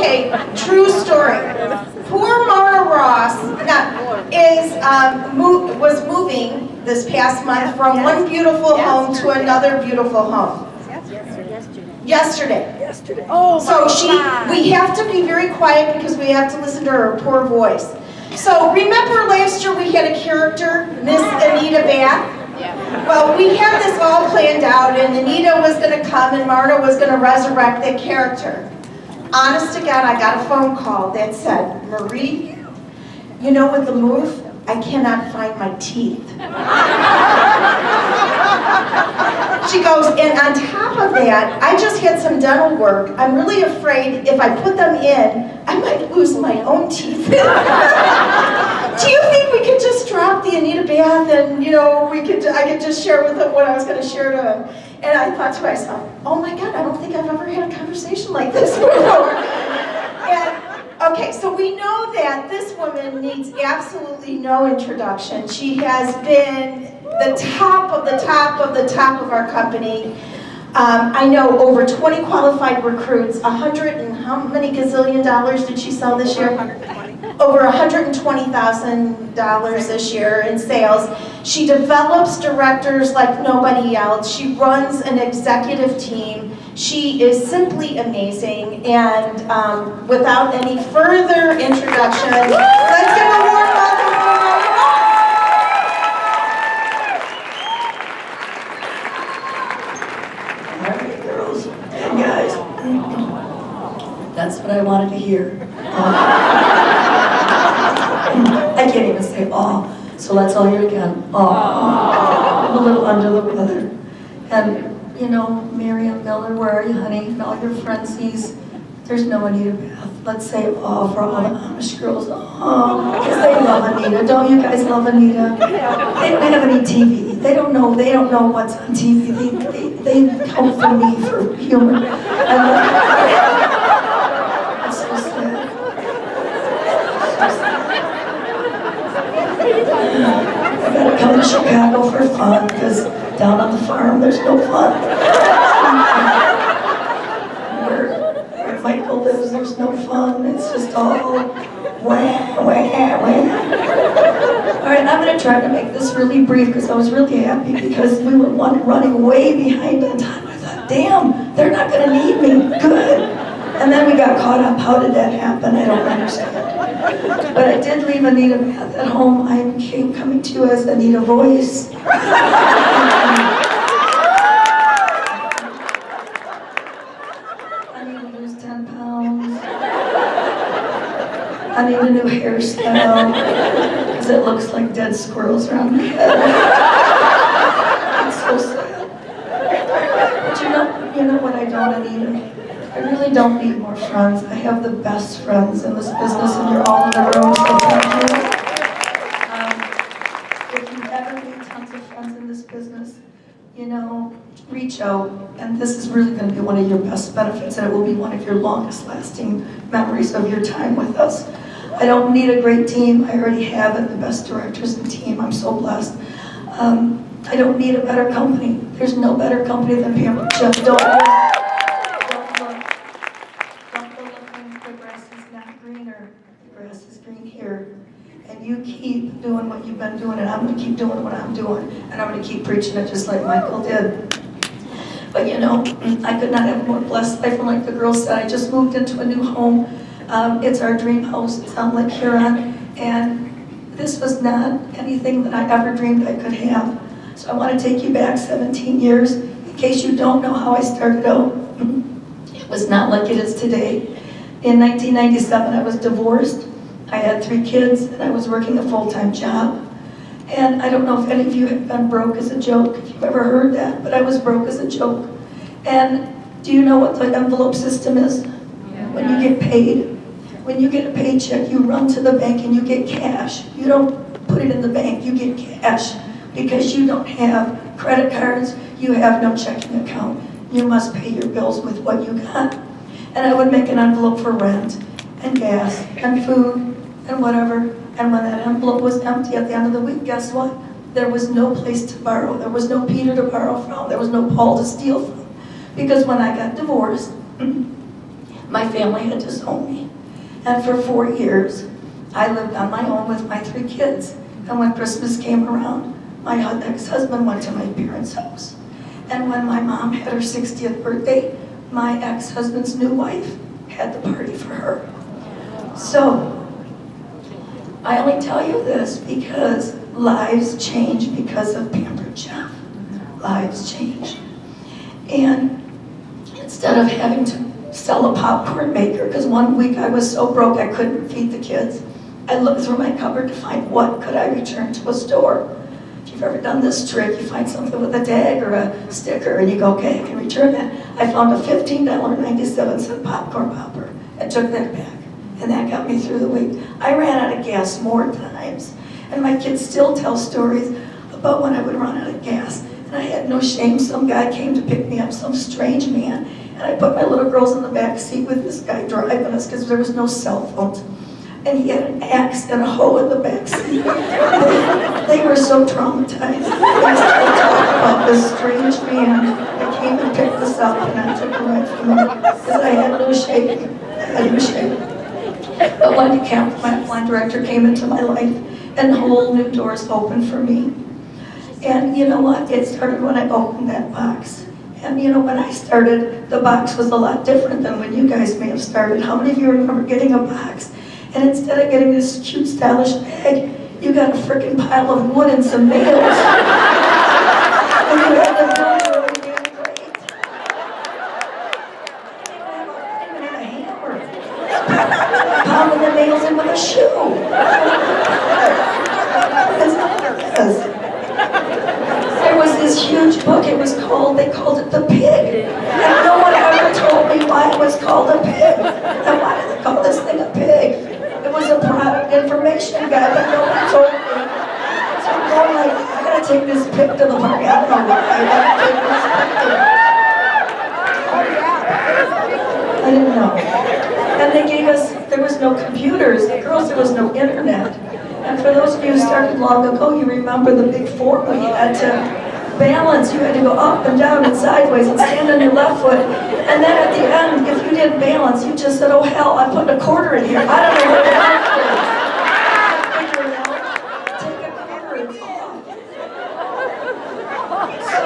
Okay, true story. Poor Marna Ross was moving this past month from one beautiful home to another beautiful home. Yesterday. Oh, So we have to be very quiet because we have to listen to her poor voice. So remember last year we had a character, Miss Anita Bath? Well, we had this all planned out, and Anita was going to come and Marna was going to resurrect that character. Honest to God, I got a phone call that said, Marie, you know with the move, I cannot find my teeth. She goes, and on top of that, I just had some dental work. I'm really afraid if I put them in, I might lose my own teeth. Do you think we could just drop the Anita Bath and, I could just share with them what I was going to share to them? And I thought to myself, oh my God, I don't think I've ever had a conversation like this before. Okay, so we know that this woman needs absolutely no introduction. She has been the top of the top of the top of our company. I know over 20 qualified recruits, 100 and how many gazillion dollars did she sell this year? Over $120,000 this year in sales. She develops directors like nobody else. She runs an executive team. She is simply amazing. And without any further introduction, let's give a warm welcome to Marna. All right, girls and guys. That's what I wanted to hear. I can't even say aw, so let's all hear it again. Aw. I'm a little under the weather. And, Miriam Miller, where are you, honey? And all your friendsies. There's no Anita Bath. Let's say aw for all the Amish girls. Aw, because they love Anita. Don't you guys love Anita? They don't have any TV. They don't know what's on TV. They come for me for humor. It's so sad. I gotta come to Chicago for fun, because down on the farm there's no fun. Where Michael lives, there's no fun. It's just all wah, wah, wah. Alright, I'm gonna try to make this really brief because I was really happy because we were running way behind on time. I thought, damn, they're not gonna need me. Good. And then we got caught up. How did that happen? I don't understand. But I did leave Anita Bath at home. I came coming to you as Anita Voice. I need to lose 10 pounds. I need a new hairstyle because it looks like dead squirrels around my head. It's so sad. But you know what I don't, Anita? I really don't need more friends. I have the best friends in this business, and you're all in the room, so thank you. If you ever need tons of friends in this business, reach out. And this is really going to be one of your best benefits, and it will be one of your longest lasting memories of your time with us. I don't need a great team. I already have it, the best directors and team. I'm so blessed. I don't need a better company. There's no better company than Pampered Chef. Don't look. The grass is not greener. The grass is green here. And you keep doing what you've been doing, and I'm going to keep doing what I'm doing, and I'm going to keep preaching it just like Michael did. But I could not have a more blessed life. And like the girl said, I just moved into a new home. It's our dream house. It's on Lake Huron, and this was not anything that I ever dreamed I could have. So I want to take you back 17 years. In case you don't know how I started out, it was not like it is today. In 1997, I was divorced. I had 3 kids, and I was working a full-time job. And I don't know if any of you have been broke as a joke, if you've ever heard that, but I was broke as a joke. And do you know what the envelope system is? When you get paid. When you get a paycheck, you run to the bank and you get cash. You don't put it in the bank, you get cash. Because you don't have credit cards, you have no checking account. You must pay your bills with what you got. And I would make an envelope for rent, and gas, and food, and whatever. And when that envelope was empty at the end of the week, guess what? There was no place to borrow. There was no Peter to borrow from. There was no Paul to steal from. Because when I got divorced, My family had disowned me. And for 4 years, I lived on my own with my 3 kids. And when Christmas came around, my ex-husband went to my parents' house. And when my mom had her 60th birthday, my ex-husband's new wife had the party for her. So, I only tell you this because lives change because of Pampered Chef. Lives change. And instead of having to sell a popcorn maker, because one week I was so broke I couldn't feed the kids, I looked through my cupboard to find what could I return to a store. If you've ever done this trick, you find something with a tag or a sticker and you go, okay, I can return that. I found a $15.97 popcorn popper and took that back. And that got me through the week. I ran out of gas more times. And my kids still tell stories about when I would run out of gas. And I had no shame. Some guy came to pick me up, some strange man. And I put my little girls in the back seat with this guy driving us because there was no cell phones. And he had an axe and a hoe in the back seat. They were so traumatized. They still talk about this strange man that came and picked us up and I took him right from him because I had no shame. I had no shame. But when the camp line director came into my life and whole new doors opened for me. And you know what? It started when I opened that box. And you know, when I started, the box was a lot different than when you guys may have started. How many of you remember getting a box? And instead of getting this cute, stylish bag, you got a freaking pile of wood and some nails. And you had to build your own damn grate. I didn't have a hammer. Pounding the nails in with a shoe. There was this huge book, it was called, they called it The Pig. And no one ever told me why it was called a pig. And why did they call this thing a pig? It was a product information guide, but no one told me. So I'm going like, I gotta take this pig to the party. I don't know why, I gotta take this pig. I didn't know. And they gave us, there was no computers. Girls, there was no internet. And for those of you who started long ago, you remember the big formula. You had to balance. You had to go up and down and sideways and stand on your left foot. And then at the end, if you didn't balance, you just said, oh hell, I'm putting a quarter in here. I don't know what the hell it is. Take a quarter, it's off. So,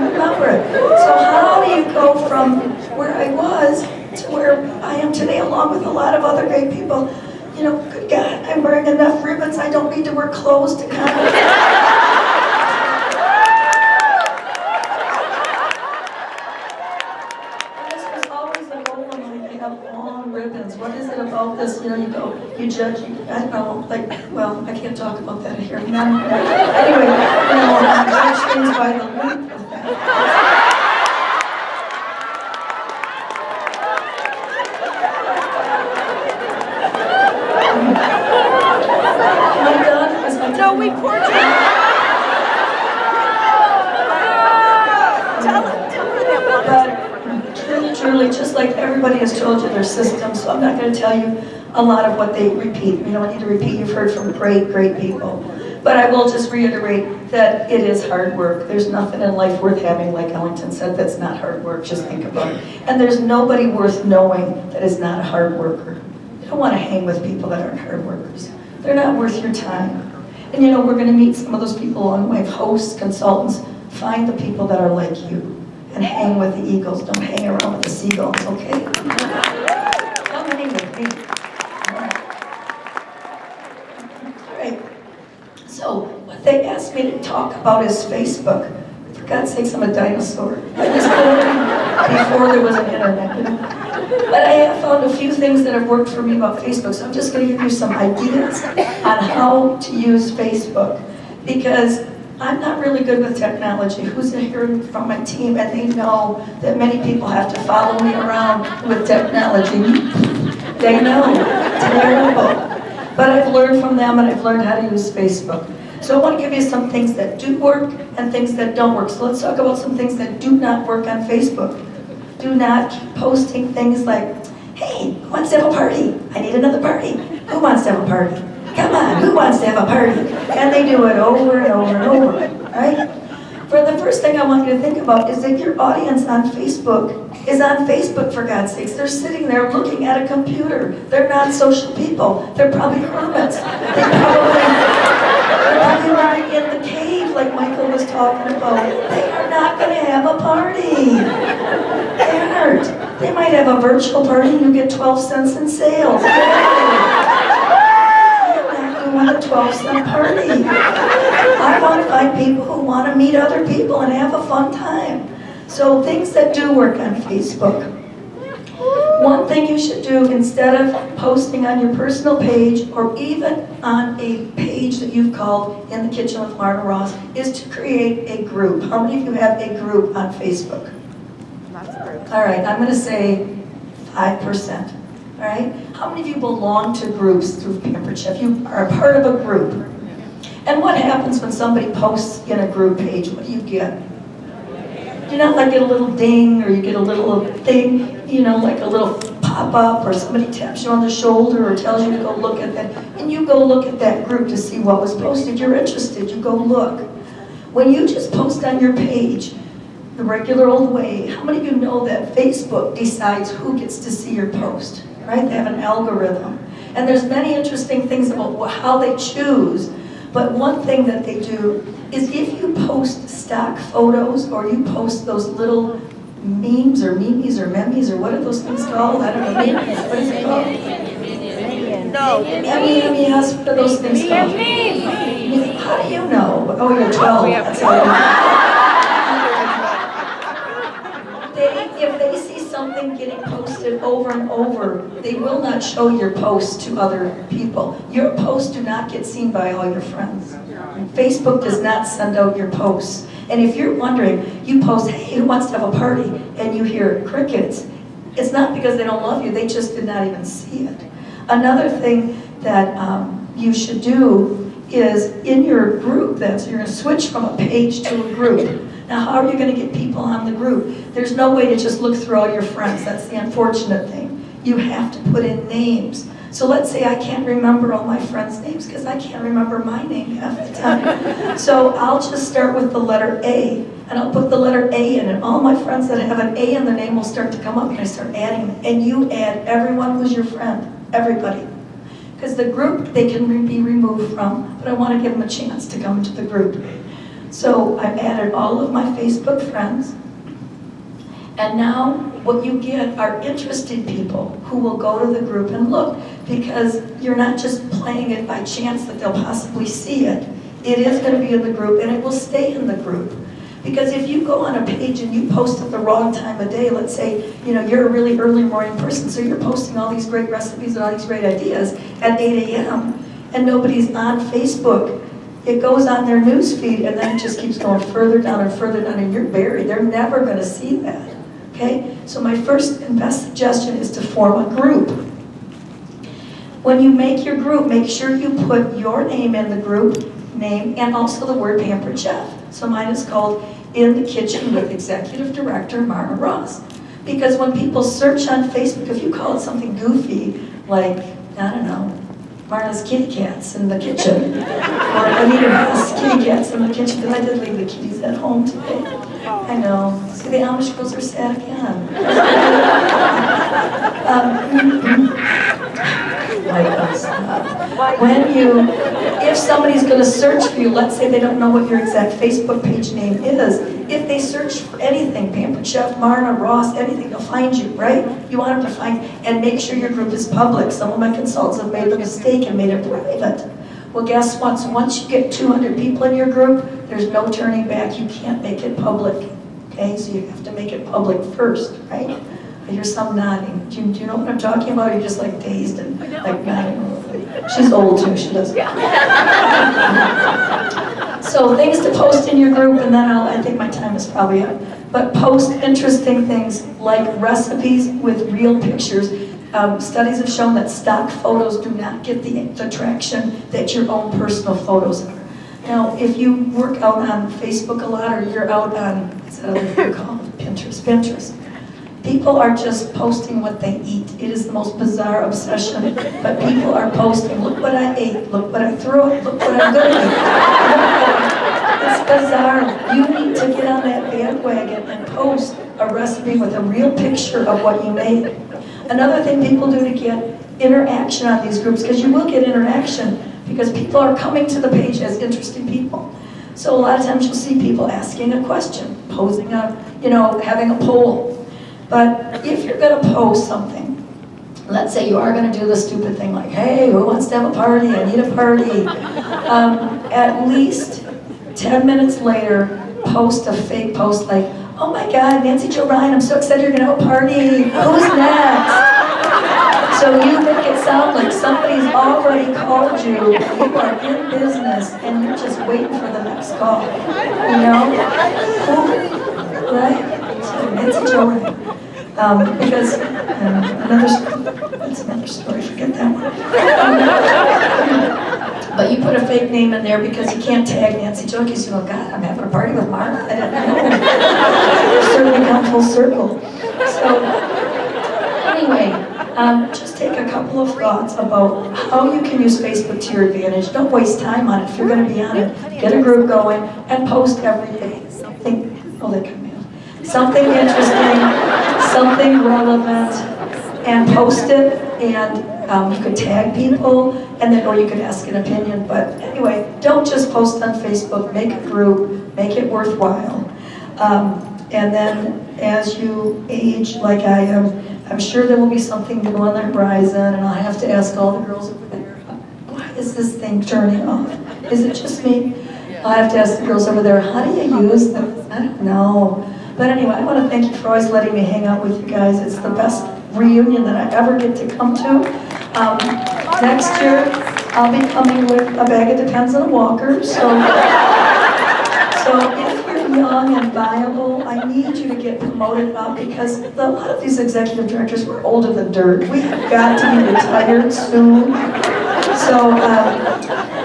you remember it. So how do you go from where I was to where I am today, along with a lot of other great people? You know, good God, I'm wearing enough ribbons, I don't need to wear clothes to kind of... This was always a goal of mine, to have long ribbons. What is it about this? You know, you go, you judge, I don't know, like, well, I can't talk about that here. Anyway, you know, I judge things by the length of that. No, we poured you. Tell her that But truly, just like everybody has told you their system, so I'm not going to tell you a lot of what they repeat. You don't need to repeat. You've heard from great, great people. But I will just reiterate that it is hard work. There's nothing in life worth having, like Ellington said, that's not hard work. Just think about it. And there's nobody worth knowing that is not a hard worker. You don't want to hang with people that aren't hard workers. They're not worth your time. And you know, we're going to meet some of those people along the way, hosts, consultants. Find the people that are like you and hang with the eagles. Don't hang around with the seagulls, okay? Come hang with me. All right. So, what they asked me to talk about is Facebook. For God's sakes, I'm a dinosaur. I was born before there was an internet, you know? But I have found a few things that have worked for me about Facebook, so I'm just going to give you some ideas on how to use Facebook, because I'm not really good with technology. Who's here from my team, and they know that many people have to follow me around with technology. They know, terrible. But I've learned from them, and I've learned how to use Facebook. So I want to give you some things that do work and things that don't work. So let's talk about some things that do not work on Facebook. Do not keep posting things like, hey, who wants to have a party? I need another party. Who wants to have a party? Come on, who wants to have a party? And they do it over and over and over, right? For the first thing I want you to think about is that your audience on Facebook is on Facebook, for God's sakes. They're sitting there looking at a computer. They're not social people. They're probably hermits. They're probably living in the cave like Michael was talking about. They are not going to have a party. They aren't. They might have a virtual party and you get 12 cents in sales. Want a 12-cent party. I want to find people who want to meet other people and have a fun time. So things that do work on Facebook. One thing you should do instead of posting on your personal page or even on a page that you've called In the Kitchen with Marna Ross is to create a group. How many of you have a group on Facebook? All right, I'm going to say 5%. All right? How many of you belong to groups through Pampered Chef? You are a part of a group. And what happens when somebody posts in a group page? What do you get? Do you not like get a little ding or you get a little thing, you know, like a little pop-up or somebody taps you on the shoulder or tells you to go look at that. And you go look at that group to see what was posted. You're interested. You go look. When you just post on your page, the regular old way, how many of you know that Facebook decides who gets to see your post? Right? They have an algorithm. And there's many interesting things about how they choose. But one thing that they do is if you post stock photos or you post those little memes or memes or memes or what are those things called? I don't know. What is it called? No. Yes, what are those things called? How do you know? Oh, you're 12. That's how you know. If they see something getting posted over and over, they will not show your post to other people. Your posts do not get seen by all your friends. Facebook does not send out your posts. And if you're wondering, you post, hey, who wants to have a party? And you hear crickets. It's not because they don't love you, they just did not even see it. Another thing that you should do is in your group, so you're going to switch from a page to a group. Now, how are you going to get people on the group? There's no way to just look through all your friends. That's the unfortunate thing. You have to put in names. So let's say I can't remember all my friends' names because I can't remember my name half the time. So I'll just start with the letter A, and I'll put the letter A in, and all my friends that have an A in their name will start to come up, and I start adding them. And you add everyone who's your friend, everybody. Because the group, they can be removed from, but I want to give them a chance to come into the group. So I've added all of my Facebook friends, and now what you get are interested people who will go to the group and look, because you're not just playing it by chance that they'll possibly see it. It is going to be in the group, and it will stay in the group. Because if you go on a page and you post at the wrong time of day, let's say, you know, you're a really early morning person, so you're posting all these great recipes and all these great ideas at 8 a.m., and nobody's on Facebook. It goes on their news feed, and then it just keeps going further down, and you're buried. They're never going to see that. Okay? So my first and best suggestion is to form a group. When you make your group, make sure you put your name in the group name and also the word Pampered Chef. So mine is called In the Kitchen with Executive Director Marna Ross. Because when people search on Facebook, if you call it something goofy, like, I don't know, Marna's kitty cats in the kitchen, or Anita Ross kitty cats in the kitchen, because I did leave the kitties at home today. I know. See, the Amish girls are sad again. If somebody's going to search for you, let's say they don't know what your exact Facebook page name is, if they search for anything, Pampered Chef, Marna, Ross, anything, they'll find you, right? You want them to find, and make sure your group is public. Some of my consultants have made the mistake and made it private. Well, guess what? So once you get 200 people in your group, there's no turning back. You can't make it public, okay? So you have to make it public first, right? I hear some nodding. Do you know what I'm talking about? Or you're just like dazed and like nodding. She's old too, she doesn't. So things to post in your group, and then I think my time is probably up. But post interesting things like recipes with real pictures. Studies have shown that stock photos do not get the attraction that your own personal photos are. Now, if you work out on Facebook a lot, or you're out on, what's that other thing called? Pinterest. People are just posting what they eat. It is the most bizarre obsession, but people are posting, look what I ate, look what I threw up, look what I'm gonna eat. It's bizarre. You need to get on that bandwagon and post a a recipe with a real picture of what you made. Another thing people do to get interaction on these groups, because you will get interaction, because people are coming to the page as interesting people. So a lot of times you'll see people asking a question, posing a, having a poll. But if you're gonna post something, let's say you are gonna do the stupid thing like, hey, who wants to have a party? I need a party. At least 10 minutes later, post a fake post like, oh my God, Nancy Jo Ryan, I'm so excited you're gonna have a party. Who's next? So you make it sound like somebody's already called you, you are in business, and you're just waiting for the next call. Right? So Nancy Jo Ryan. Because, that's another story, forget that one. But you put a fake name in there because you can't tag Nancy Jo, because you go, God, I'm having a party with Marna. I didn't know. You've certainly come full circle. So, anyway, just take a couple of thoughts about how you can use Facebook to your advantage. Don't waste time on it if you're going to be on it. Get a group going and post every day. Something interesting, something relevant, and post it, and you could tag people, and then, or you could ask an opinion. But anyway, don't just post on Facebook. Make a group, make it worthwhile. And then as you age like I am, I'm sure there will be something new on the horizon, and I'll have to ask all the girls over there, why is this thing turning off? Is it just me? I'll have to ask the girls over there, how do you use them? I don't know. But anyway, I want to thank you for always letting me hang out with you guys. It's the best reunion that I ever get to come to. Next year, I'll be coming with a bag of Depends on a walker. So if you're young and viable, I need you to get promoted up, because a lot of these executive directors were older than dirt. We have got to be retired soon. So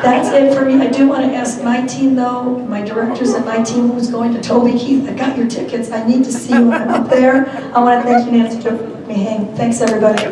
that's it for me. I do want to ask my team, though, my directors and my team who's going to Toby Keith, I got your tickets. I need to see you when I'm up there. I want to thank you, Nancy Jo, for letting me hang. Thanks, everybody.